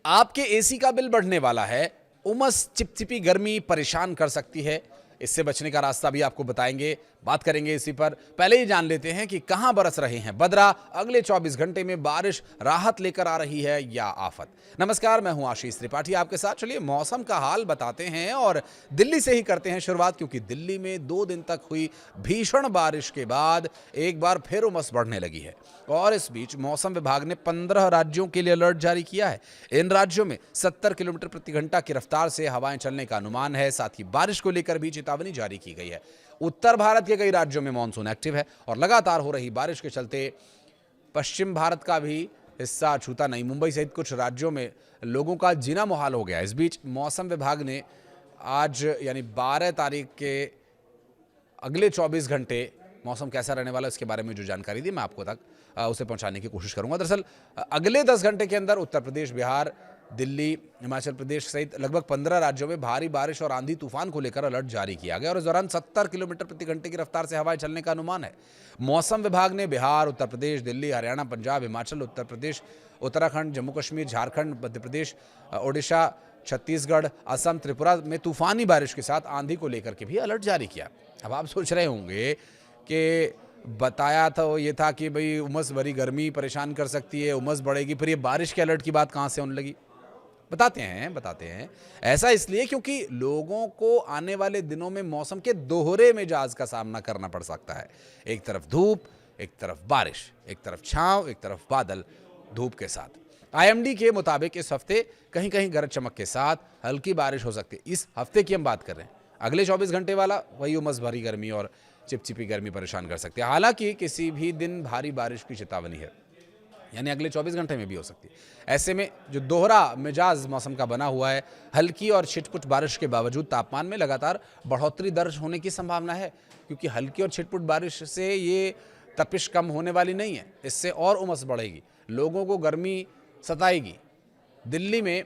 आपके एसी का बिल बढ़ने वाला है, उमस चिपचिपी गर्मी परेशान कर सकती है। इससे बचने का रास्ता भी आपको बताएंगे, बात करेंगे इसी पर। पहले ही जान लेते हैं कि कहां बरस रहे हैं बदरा, अगले 24 घंटे में बारिश राहत लेकर आ रही है या आफत। नमस्कार, मैं हूं आशीष त्रिपाठी आपके साथ। चलिए मौसम का हाल बताते हैं और दिल्ली से ही करते हैं शुरुआत, क्योंकि दिल्ली में 2 दिन तक हुई भीषण बारिश के बाद एक बार फिर उमस बढ़ने लगी है। और इस बीच मौसम विभाग ने 15 राज्यों के लिए अलर्ट जारी किया है। इन राज्यों में 70 किलोमीटर प्रति घंटा की रफ्तार से हवाएं चलने का अनुमान है। साथ ही बारिश को लेकर भी चेतावनी जारी की गई है। उत्तर भारत के कई राज्यों में मानसून एक्टिव है और लगातार हो रही बारिश के चलते पश्चिम भारत का भी हिस्सा छूता नहीं। मुंबई सहित कुछ राज्यों में लोगों का जीना मुहाल हो गया। इस बीच मौसम विभाग ने आज यानी 12 तारीख के अगले 24 घंटे मौसम कैसा रहने वाला है इसके बारे में जो जानकारी दी मैं आपको तक उसे पहुंचाने की कोशिश करूंगा। दरअसल अगले 10 घंटे के अंदर उत्तर प्रदेश, बिहार, दिल्ली, हिमाचल प्रदेश सहित लगभग 15 राज्यों में भारी बारिश और आंधी तूफान को लेकर अलर्ट जारी किया गया और इस दौरान 70 किलोमीटर प्रति घंटे की रफ्तार से हवाएं चलने का अनुमान है। मौसम विभाग ने बिहार, उत्तर प्रदेश, दिल्ली, हरियाणा, पंजाब, हिमाचल, उत्तर प्रदेश, उत्तराखंड, जम्मू कश्मीर, झारखंड, मध्य प्रदेश, ओडिशा, छत्तीसगढ़, असम, त्रिपुरा में तूफानी बारिश के साथ आंधी को लेकर के भी अलर्ट जारी किया। अब आप सोच रहे होंगे कि बताया तो ये था कि भाई उमस भरी गर्मी परेशान कर सकती है, उमस बढ़ेगी, फिर ये बारिश के अलर्ट की बात कहाँ से होने लगी। बताते हैं। ऐसा इसलिए क्योंकि लोगों को आने वाले दिनों में मौसम के दोहरे मिजाज का सामना करना पड़ सकता है। एक तरफ धूप, एक तरफ बारिश, एक तरफ छांव, एक तरफ बादल धूप के साथ। आईएमडी के मुताबिक इस हफ्ते कहीं कहीं गरज चमक के साथ हल्की बारिश हो सकती है। इस हफ्ते की हम बात कर रहे हैं। अगले 24 घंटे वाला वही उमस भरी गर्मी और चिपचिपी गर्मी परेशान कर सकती है। हालांकि किसी भी दिन भारी बारिश की चेतावनी है, यानी अगले 24 घंटे में भी हो सकती है। ऐसे में जो दोहरा मिजाज मौसम का बना हुआ है, हल्की और छिटपुट बारिश के बावजूद तापमान में लगातार बढ़ोतरी दर्ज होने की संभावना है, क्योंकि हल्की और छिटपुट बारिश से ये तपिश कम होने वाली नहीं है, इससे और उमस बढ़ेगी, लोगों को गर्मी सताएगी। दिल्ली में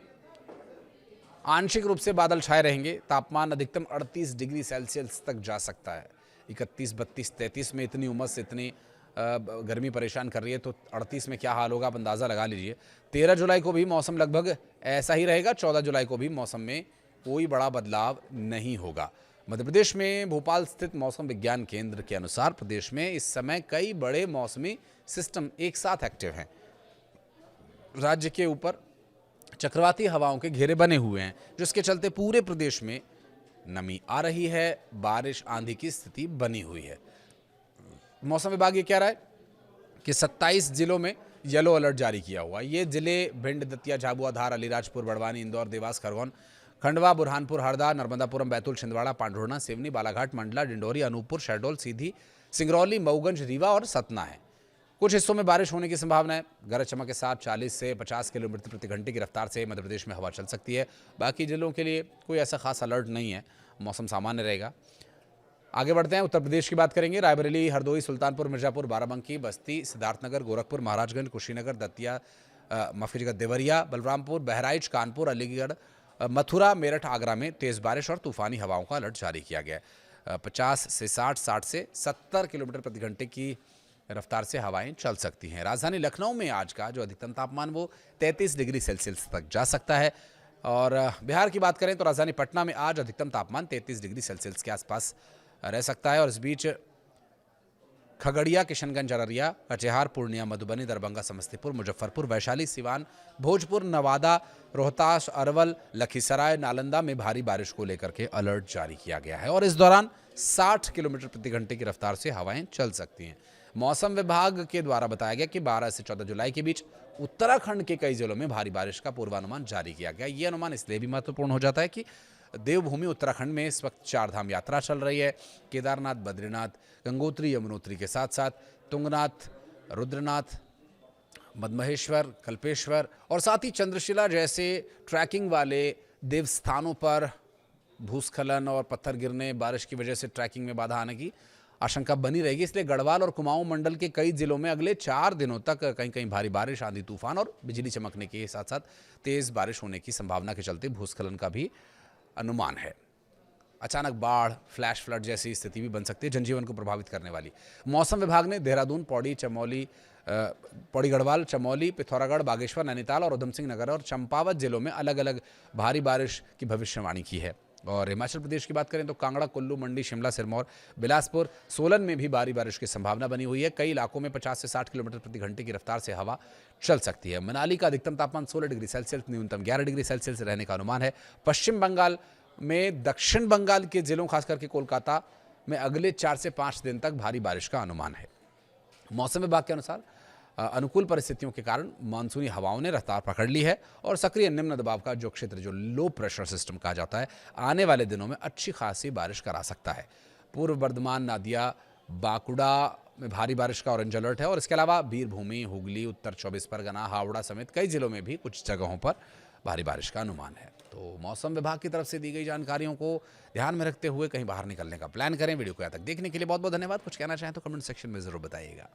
आंशिक रूप से बादल छाए रहेंगे, तापमान अधिकतम 38 डिग्री सेल्सियस तक जा सकता है। 31, 32, 33 में इतनी उमस, इतनी गर्मी परेशान कर रही है, तो 38 में क्या हाल होगा आप अंदाज़ा लगा लीजिए। 13 जुलाई को भी मौसम लगभग ऐसा ही रहेगा। 14 जुलाई को भी मौसम में कोई बड़ा बदलाव नहीं होगा। मध्य प्रदेश में भोपाल स्थित मौसम विज्ञान केंद्र के अनुसार प्रदेश में इस समय कई बड़े मौसमी सिस्टम एक साथ एक्टिव हैं। राज्य के ऊपर चक्रवाती हवाओं के घेरे बने हुए हैं, जिसके चलते पूरे प्रदेश में नमी आ रही है, बारिश आंधी की स्थिति बनी हुई है। मौसम विभाग ये कह रहा है कि 27 जिलों में येलो अलर्ट जारी किया हुआ है। ये जिले भिंड, दतिया, झाबुआ, धार, अलीराजपुर, बड़वानी, इंदौर, देवास, खरगोन, खंडवा, बुरहानपुर, हरदा, नर्मदापुरम, बैतूल, छिंदवाड़ा, पांढुर्णा, सिवनी, बालाघाट, मंडला, डिंडोरी, अनूपपुर, शहडोल, सीधी, सिंगरौली, मऊगंज, रीवा और सतना है। कुछ हिस्सों में बारिश होने की संभावना है। गरज चमक के साथ 40 से 50 किलोमीटर प्रति घंटे की रफ्तार से मध्य प्रदेश में हवा चल सकती है। बाकी जिलों के लिए कोई ऐसा खास अलर्ट नहीं है, मौसम सामान्य रहेगा। आगे बढ़ते हैं, उत्तर प्रदेश की बात करेंगे। रायबरेली, हरदोई, सुल्तानपुर, मिर्जापुर, बाराबंकी, बस्ती, सिद्धार्थनगर, गोरखपुर, महाराजगंज, कुशीनगर, दतिया, देवरिया, बलरामपुर, बहराइच, कानपुर, अलीगढ़, मथुरा, मेरठ, आगरा में तेज बारिश और तूफानी हवाओं का अलर्ट जारी किया गया है। 50 से 60, 60 से 70 किलोमीटर प्रति घंटे की रफ्तार से हवाएं चल सकती हैं। राजधानी लखनऊ में आज का जो अधिकतम तापमान वो 33 डिग्री सेल्सियस तक जा सकता है। और बिहार की बात करें तो राजधानी पटना में आज अधिकतम तापमान 33 डिग्री सेल्सियस के आसपास रह सकता है। और इस बीच खगड़िया, किशनगंज, अररिया, कटिहार, पूर्णिया, मधुबनी, दरभंगा, समस्तीपुर, मुजफ्फरपुर, वैशाली, सिवान, भोजपुर, नवादा, रोहतास, अरवल, लखीसराय, नालंदा में भारी बारिश को लेकर के अलर्ट जारी किया गया है और इस दौरान 60 किलोमीटर प्रति घंटे की रफ्तार से हवाएं चल सकती हैं। मौसम विभाग के द्वारा बताया गया कि 12 से 14 जुलाई के बीच उत्तराखंड के कई जिलों में भारी बारिश का पूर्वानुमान जारी किया गया। यह अनुमान इसलिए भी महत्वपूर्ण हो जाता है कि देवभूमि उत्तराखंड में इस वक्त 4 धाम यात्रा चल रही है। केदारनाथ, बद्रीनाथ, गंगोत्री, यमुनोत्री के साथ साथ तुंगनाथ, रुद्रनाथ, मदमहेश्वर, कल्पेश्वर और साथ ही चंद्रशिला जैसे ट्रैकिंग वाले देवस्थानों पर भूस्खलन और पत्थर गिरने, बारिश की वजह से ट्रैकिंग में बाधा आने की आशंका बनी रहेगी। इसलिए गढ़वाल और कुमाऊं मंडल के कई जिलों में अगले 4 दिनों तक कहीं कहीं भारी बारिश, आंधी तूफान और बिजली चमकने के साथ साथ तेज बारिश होने की संभावना के चलते भूस्खलन का भी अनुमान है। अचानक बाढ़, फ्लैश फ्लड जैसी स्थिति भी बन सकती है, जनजीवन को प्रभावित करने वाली। मौसम विभाग ने देहरादून, पौड़ी, चमोली, पौड़ी गढ़वाल, चमोली, पिथौरागढ़, बागेश्वर, नैनीताल और उधम सिंह नगर और चंपावत जिलों में अलग अलग भारी बारिश की भविष्यवाणी की है। और हिमाचल प्रदेश की बात करें तो कांगड़ा, कुल्लू, मंडी, शिमला, सिरमौर, बिलासपुर, सोलन में भी भारी बारिश की संभावना बनी हुई है। कई इलाकों में 50 से 60 किलोमीटर प्रति घंटे की रफ्तार से हवा चल सकती है। मनाली का अधिकतम तापमान 16 डिग्री सेल्सियस, न्यूनतम 11 डिग्री सेल्सियस रहने का अनुमान है। पश्चिम बंगाल में दक्षिण बंगाल के जिलों खासकर के कोलकाता में अगले 4 से 5 दिन तक भारी बारिश का अनुमान है। मौसम विभाग के अनुसार अनुकूल परिस्थितियों के कारण मानसूनी हवाओं ने रफ्तार पकड़ ली है और सक्रिय निम्न दबाव का जो क्षेत्र, जो लो प्रेशर सिस्टम कहा जाता है, आने वाले दिनों में अच्छी खासी बारिश करा सकता है। पूर्व बर्धमान, नादिया, बांकुड़ा में भारी बारिश का ऑरेंज अलर्ट है और इसके अलावा वीरभूमि, हुगली, उत्तर 24 परगना, हावड़ा समेत कई जिलों में भी कुछ जगहों पर भारी बारिश का अनुमान है। तो मौसम विभाग की तरफ से दी गई जानकारियों को ध्यान में रखते हुए कहीं बाहर निकलने का प्लान करें। वीडियो को यहाँ तक देखने के लिए बहुत बहुत धन्यवाद। कुछ कहना चाहें तो कमेंट सेक्शन में जरूर बताइएगा।